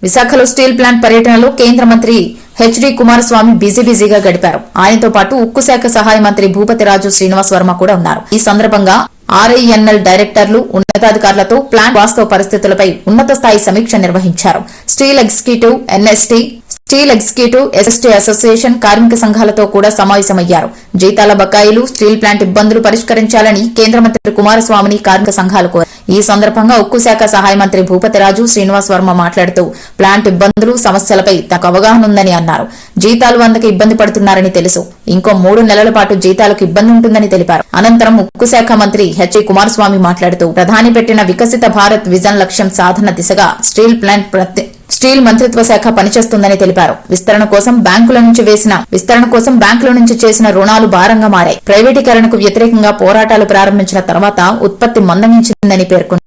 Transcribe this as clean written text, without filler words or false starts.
విశాఖలో steel plant పర్యటనలో కేంద్ర మంత్రి హెచ్డి కుమారస్వామి బిజీగా గడిపారు. ఆయనతో పాటు ఉక్కు శాఖ సహాయ మంత్రి భూపతిరాజు శ్రీనివాస్ వర్మ కూడా ఉన్నారు. ఈ సందర్భంగా ఆర్ఐఎన్ఎల్ డైరెక్టర్లు, ఉన్నతాధికారులతో ప్లాంట్ వాస్తవ పరిస్థితులపై ఉన్నత స్థాయి సమీక్ష నిర్వహించారు. Steel executive, NST, steel executive, SST association, కార్మిక సంఘాలతో కూడా సమావేశమయ్యారు. జీతాల బకాయిలు, స్టీల్ ప్లాంట్ ఇబ్బందులు పరిష్కరించాలని కేంద్ర మంత్రి కుమారస్వామిని కార్మిక సంఘాలు కోరారు. ఈ సందర్భంగా ఉక్కు శాఖ సహాయ మంత్రి భూపతిరాజు శ్రీనివాస్ వర్మ మాట్లాడుతూ ప్లాంట్ ఇబ్బందులు, సమస్యలపై తనకు అవగాహన ఉందని అన్నారు. జీతాలు అందక ఇబ్బంది పడుతున్నారని తెలుసు. ఇంకో 3 నెలల పాటు జీతాలకు ఇబ్బంది ఉంటుందని తెలిపారు. అనంతరం ఉక్కు శాఖ మంత్రి హెచ్డి కుమారస్వామి మాట్లాడుతూ ప్రధాని పెట్టిన వికసిత భారత్ విజన్ లక్ష్యం సాధన దిశగా స్టీల్ మంత్రిత్వ శాఖ పనిచేస్తుందని తెలిపారు. విస్తరణ కోసం బ్యాంకుల నుంచి చేసిన రుణాలు భారంగా మారాయి. ప్రైవేటీకరణకు వ్యతిరేకంగా పోరాటాలు ప్రారంభించిన తర్వాత ఉత్పత్తి మందగించిందని పేర్కొన్నారు.